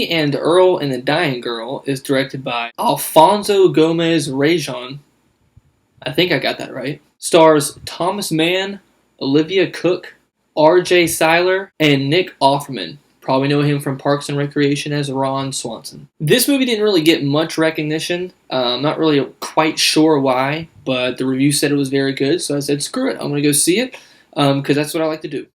Me and Earl and the Dying Girl is directed by Alfonso Gomez Rejon. I think I got that right. Stars Thomas Mann, Olivia Cook, R.J. Seiler, and Nick Offerman. Probably know him from Parks and Recreation as Ron Swanson. This movie didn't really get much recognition. I'm not really quite sure why, but the review said it was very good, so I said, screw it, I'm going to go see it, because that's what I like to do.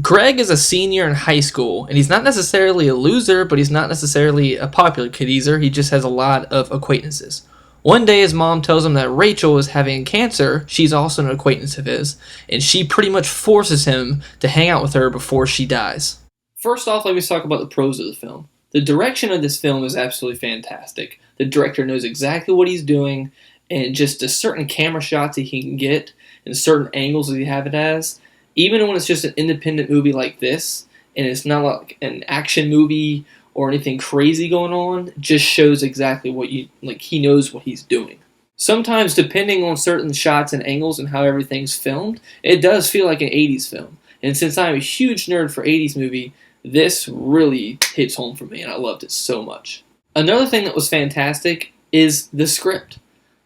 Greg is a senior in high school, and he's not necessarily a loser, but he's not necessarily a popular kid either. He just has a lot of acquaintances. One day his mom tells him that Rachel is having cancer. She's also an acquaintance of his, and she pretty much forces him to hang out with her before she dies. First off, let me talk about the pros of the film. The direction of this film is absolutely fantastic. The director knows exactly what he's doing, and just the certain camera shots that he can get and certain angles that he have it as, even when it's just an independent movie like this, and it's not like an action movie or anything crazy going on, just shows exactly what he knows what he's doing. Sometimes, depending on certain shots and angles and how everything's filmed, it does feel like an 80s film. And since I'm a huge nerd for 80s movie, this really hits home for me, and I loved it so much. Another thing that was fantastic is the script.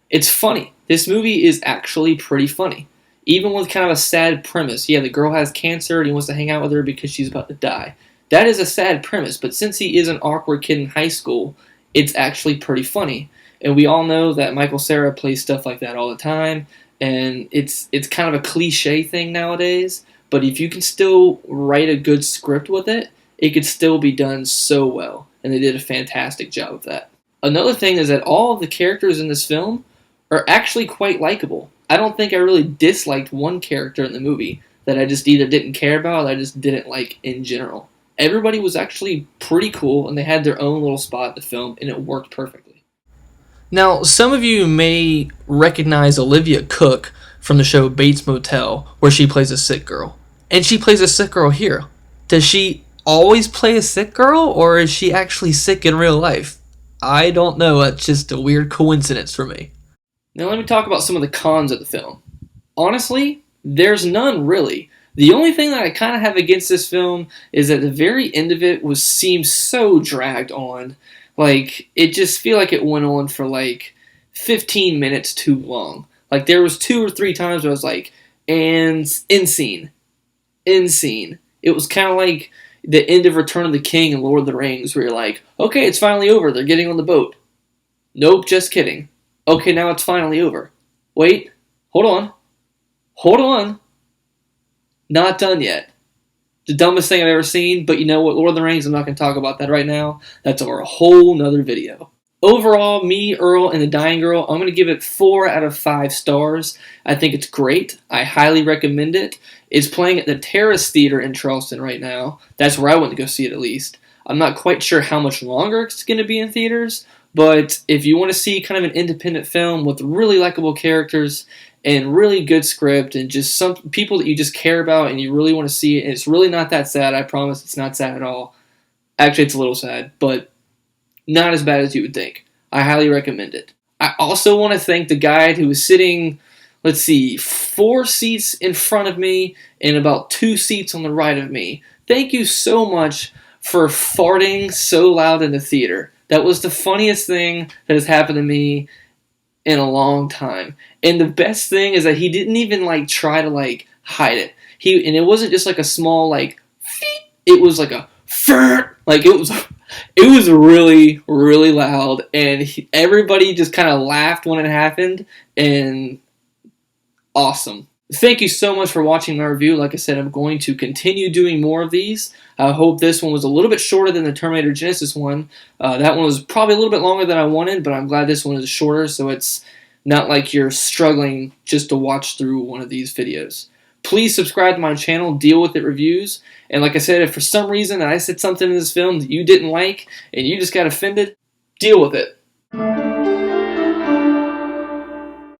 It's funny. This movie is actually pretty funny. Even with kind of a sad premise. Yeah, the girl has cancer and he wants to hang out with her because she's about to die. That is a sad premise, but since he is an awkward kid in high school, it's actually pretty funny. And we all know that Michael Cera plays stuff like that all the time, and it's kind of a cliche thing nowadays. But if you can still write a good script with it, it could still be done so well. And they did a fantastic job of that. Another thing is that all of the characters in this film are actually quite likable. I don't think I really disliked one character in the movie that I just either didn't care about or I just didn't like in general. Everybody was actually pretty cool, and they had their own little spot in the film, and it worked perfectly. Now, some of you may recognize Olivia Cook from the show Bates Motel, where she plays a sick girl. And she plays a sick girl here. Does she always play a sick girl, or is she actually sick in real life? I don't know. That's just a weird coincidence for me. Now let me talk about some of the cons of the film. Honestly, there's none really. The only thing that I kind of have against this film is that the very end of it seems so dragged on. Like, it just feel like it went on for like 15 minutes too long. Like, there was 2 or 3 times where I was like, and end scene. End scene. It was kind of like the end of Return of the King and Lord of the Rings, where you're like, okay, it's finally over. They're getting on the boat. Nope, just kidding. Okay, now it's finally over. Wait, hold on. Hold on. Not done yet. The dumbest thing I've ever seen, but you know what, Lord of the Rings, I'm not going to talk about that right now. That's over a whole nother video. Overall, me, Earl, and the Dying Girl, I'm going to give it 4 out of 5 stars. I think it's great. I highly recommend it. It's playing at the Terrace Theater in Charleston right now. That's where I went to go see it at least. I'm not quite sure how much longer it's going to be in theaters, but if you want to see kind of an independent film with really likable characters and really good script and just some people that you just care about and you really want to see it, and it's really not that sad, I promise it's not sad at all. Actually, it's a little sad, but not as bad as you would think. I highly recommend it. I also want to thank the guide who was sitting, 4 seats in front of me and about 2 seats on the right of me. Thank you so much for farting so loud in the theater. That was the funniest thing that has happened to me in a long time. And the best thing is that he didn't even try to hide it. And it wasn't just a small feet. It was like a fart. It was really, really loud, and everybody just kind of laughed when it happened, and awesome. Thank you so much for watching my review. Like I said, I'm going to continue doing more of these. I hope this one was a little bit shorter than the Terminator Genesis one. That one was probably a little bit longer than I wanted, but I'm glad this one is shorter, so it's not like you're struggling just to watch through one of these videos. Please subscribe to my channel, Deal With It Reviews. And like I said, if for some reason I said something in this film that you didn't like and you just got offended, deal with it.